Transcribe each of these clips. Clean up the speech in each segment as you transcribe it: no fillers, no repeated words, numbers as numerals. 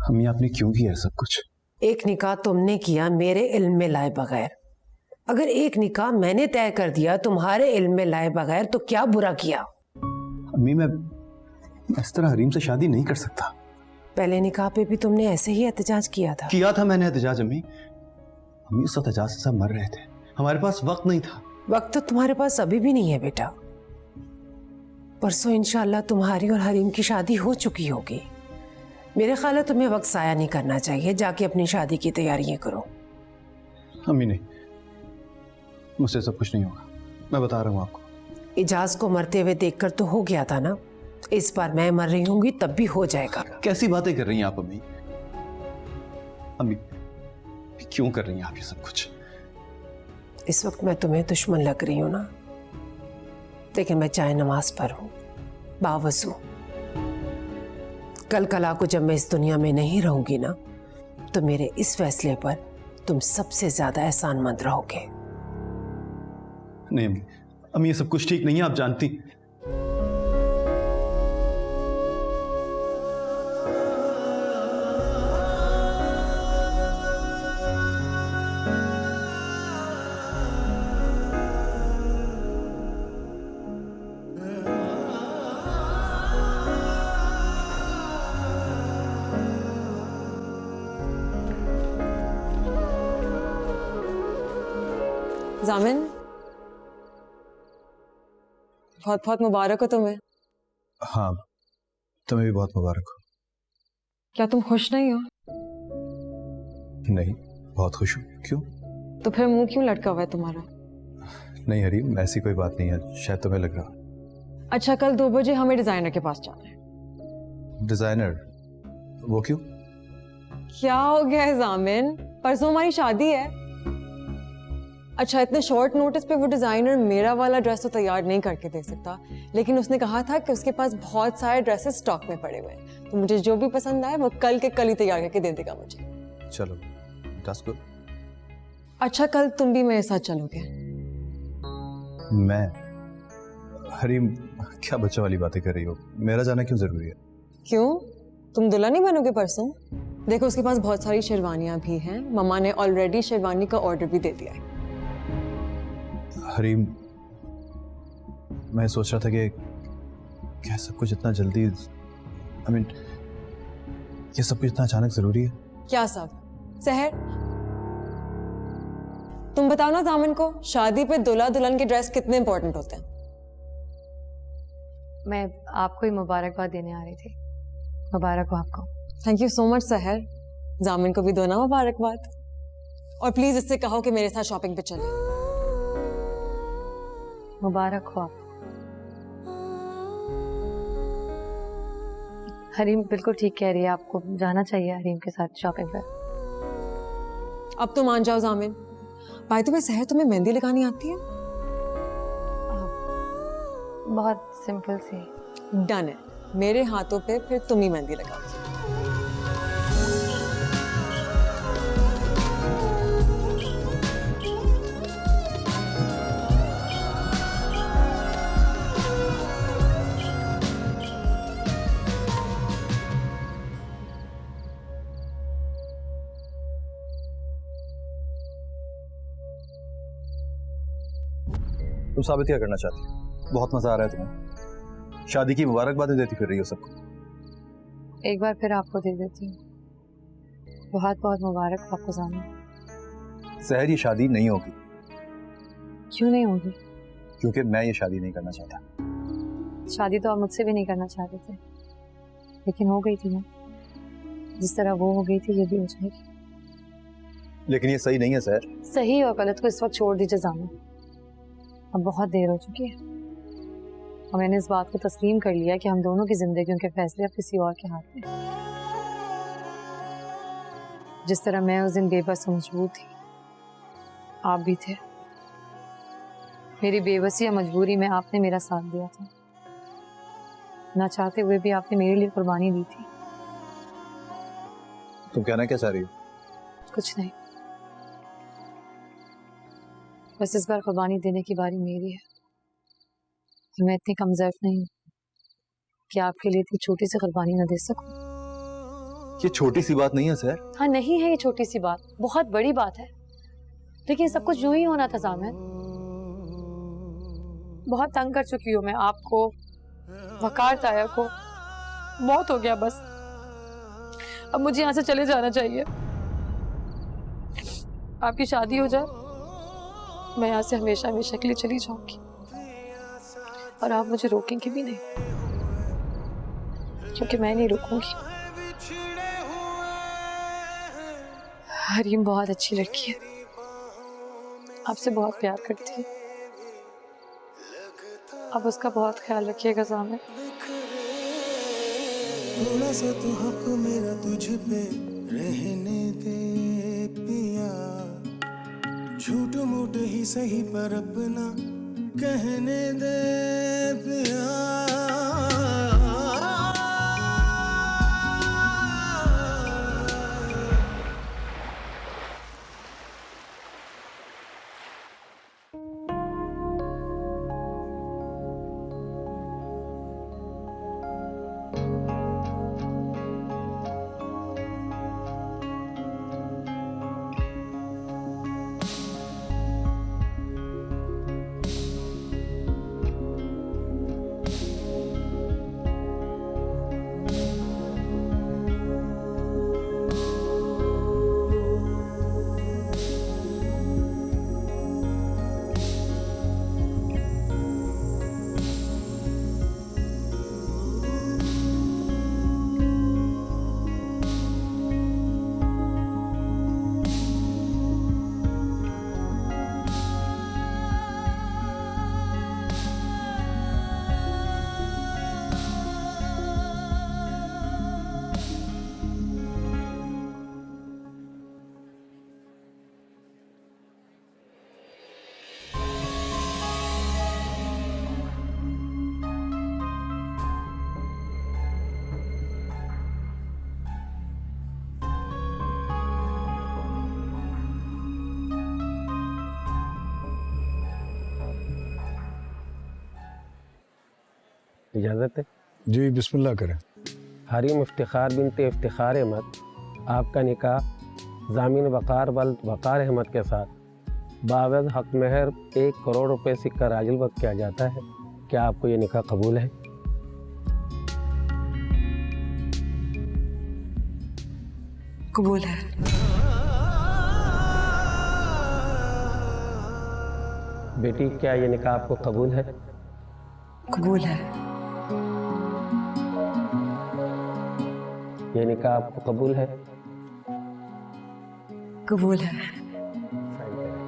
अम्मी आपने क्यों किया सब कुछ? एक निकाह तुमने किया मेरे इल्म में लाए बगैर। अगर एक निकाह मैंने तय कर दिया तुम्हारे इल्म में लाए बगैर तो क्या बुरा किया? अम्मी मैं इस तरह हरीम से शादी नहीं कर सकता। पहले निकाह पे भी तुमने ऐसे ही एहतजाज किया था। किया था मैंने एहतजाज अम्मी। अम्मी उस एहतजाज से सब मर रहे थे, हमारे पास वक्त नहीं था। वक्त तो तुम्हारे पास अभी भी नहीं है बेटा। परसों इंशाल्लाह तुम्हारी और हरीम की शादी हो चुकी होगी। मेरे ख्याल है तुम्हें वक्त ज़ाया नहीं करना चाहिए, जाके अपनी शादी की तैयारियां करो। अम्मी नहीं, मुझसे सब कुछ नहीं होगा, मैं बता रहा हूँ आपको। इजाज को मरते हुए देखकर तो हो गया था ना, इस बार मैं मर रही होंगी तब भी हो जाएगा। कैसी बातें कर रही हैं आप अम्मी? अम्मी क्यों कर रही हैं आप ये सब कुछ? इस वक्त मैं तुम्हें दुश्मन लग रही हूं ना, लेकिन मैं चाहे नमाज पर हूं, बावजू। कल कला को जब मैं इस दुनिया में नहीं रहूंगी ना, तो मेरे इस फैसले पर तुम सबसे ज्यादा एहसानमंद रहोगे। नहीं अम्मी, अम्मी ये सब कुछ ठीक नहीं है, आप जानती। जामिन, बहुत बहुत मुबारक हो तुम्हें। हाँ, तुम्हें भी बहुत मुबारक हो। क्या तुम खुश नहीं हो? नहीं, बहुत खुश हूँ। क्यों? तो फिर मुंह क्यों लटका हुआ है तुम्हारा? नहीं हरीम, ऐसी कोई बात नहीं है, शायद तुम्हें लग रहा। अच्छा, कल 2 बजे हमें डिजाइनर के पास जाना है। डिजाइनर? वो क्यों? क्या हो गया है जामिन, परसों हमारी शादी है। अच्छा, इतने शॉर्ट नोटिस पे वो डिजाइनर मेरा वाला ड्रेस तो तैयार नहीं करके दे सकता, लेकिन उसने कहा था कि उसके पास बहुत सारे ड्रेसेस स्टॉक में पड़े हुए हैं, तो मुझे जो भी पसंद आए वो कल के कल ही तैयार करके दे देगा मुझे। चलो, that's good। अच्छा, कल तुम भी मेरे साथ चलोगे? मैं? हरीम, क्या बच्चों वाली बातें कर रही हो? मेरा जाना क्यों जरूरी है? क्यों, तुम दुल्हन नहीं बनोगे परसों? देखो, उसके पास बहुत सारी शेरवानियां भी हैं, मम्मा ने ऑलरेडी शेरवानी का ऑर्डर भी दे दिया है। हरीम, मैं सोच रहा था कि क्या सब कुछ इतना जल्दी, ये सब कुछ इतना अचानक जरूरी है? क्या सब? सहर, तुम बताओ ना जामिन को, शादी पे दूल्हा दुल्हन के ड्रेस कितने इंपॉर्टेंट होते हैं? मैं आपको ही मुबारकबाद देने आ रही थी। मुबारक हो आपको। थैंक यू सो मच सहर। जामिन को भी दो ना मुबारकबाद, और प्लीज इससे कहो कि मेरे साथ शॉपिंग पे चले। मुबारक हो आप। हरीम बिल्कुल ठीक कह रही है, आपको जाना चाहिए हरीम के साथ शॉपिंग पर। अब तो मान जाओ जामिन। बाय द वे सहर, तुम्हें मेहंदी लगानी आती है? बहुत सिंपल सी। डन है, मेरे हाथों पे फिर तुम ही मेहंदी लगाओ। तुम साबित क्या करना चाहती हो? बहुत मजा आ रहा है तुम्हें, शादी की मुबारकबादें देती फिर रही हो सबको। एक बार फिर आपको दे देती हूँ। बहुत बहुत मुबारक हो आपको जाना। सहर, ये शादी नहीं होगी। क्यों नहीं होगी? क्योंकि मैं ये शादी नहीं करना चाहता। शादी तो आप मुझसे भी नहीं करना चाहते थे, लेकिन हो गई थी ना। जिस तरह वो हो गई थी ये भी हो जाएगी। लेकिन ये सही नहीं है सहर। सही और गलत को इस वक्त छोड़ दीजिए जाना, अब बहुत देर हो चुकी है और मैंने इस बात को तस्लीम कर लिया कि हम दोनों की जिंदगियों के फैसले अब किसी और के हाथ में। जिस तरह मैं उस दिन बेबस और मजबूर थी, आप भी थे। मेरी बेबसी और मजबूरी में आपने मेरा साथ दिया था, ना चाहते हुए भी आपने मेरे लिए कुर्बानी दी थी। तुम कहना क्या चाह रही हो? कुछ नहीं, बस इस बार कुर्बानी देने की बारी मेरी है। मैं इतनी कमजोर नहीं हूं कि आपके लिए इतनी छोटी सी कुर्बानी न दे सकूं। ये छोटी सी बात नहीं है सर। हाँ नहीं है ये छोटी सी बात, बहुत बड़ी बात है। लेकिन सब कुछ यूं ही होना था जामिन। बहुत तंग कर चुकी हूँ मैं आपको, वकार ताया को। बहुत हो गया बस, अब मुझे यहाँ से चले जाना चाहिए। आपकी शादी हो जाए, मैं यहाँ से हमेशा हमेशा के लिए चली जाऊंगी और आप मुझे रोकेंगे भी नहीं, क्योंकि मैं नहीं रुकूंगी। हरीम बहुत अच्छी लड़की है, आपसे बहुत प्यार करती है। आप उसका बहुत ख्याल रखिएगा जामिन। थोड़ा सा तो हक मेरा तुझ पे रहने दे पिया, झूठ मूठ ही सही पर अपना कहने दे पिया। इजाज़त है? जी बिस्मिल्लाह करें। हरीम इफ्तिखार बिनते इफ्तिखार अहमद, आपका निकाह ज़ामिन वक़ार बल्द वक़ार अहमद के साथ बावज़ हक़ महर 1 करोड़ रुपए सिक्का राजुल वक्त किया जाता है। क्या आपको ये निकाह कबूल है? कबूल है। बेटी, क्या ये निकाह आपको कबूल है? कबूल है। ये निकाह आपको कबूल है? कबूल है। साइन करें।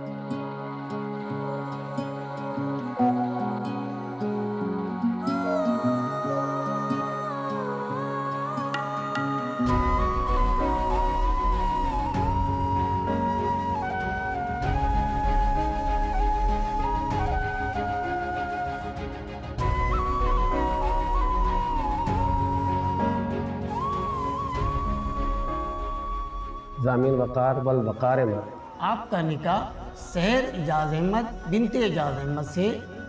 ज़ामिन वक़ार बल वक़ार अहमद, आपका निकाह शहर इजाज़ अहमद बिनते इजाज़ अहमद से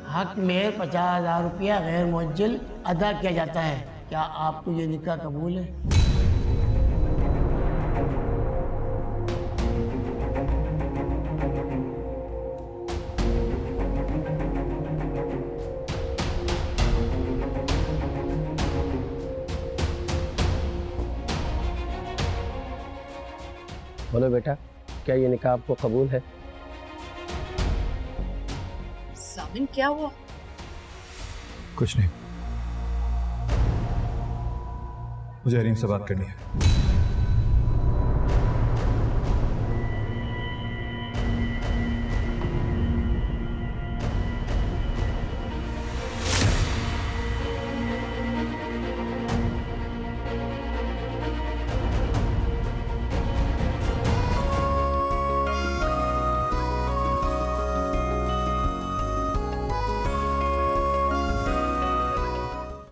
हक में 50,000 रुपया गैर मुअज्जल अदा किया जाता है। क्या आपको ये निकाह कबूल है? बोलो बेटा, क्या ये निकाह आपको कबूल है? जामिन क्या हुआ? कुछ नहीं, मुझे हरीम से बात करनी है।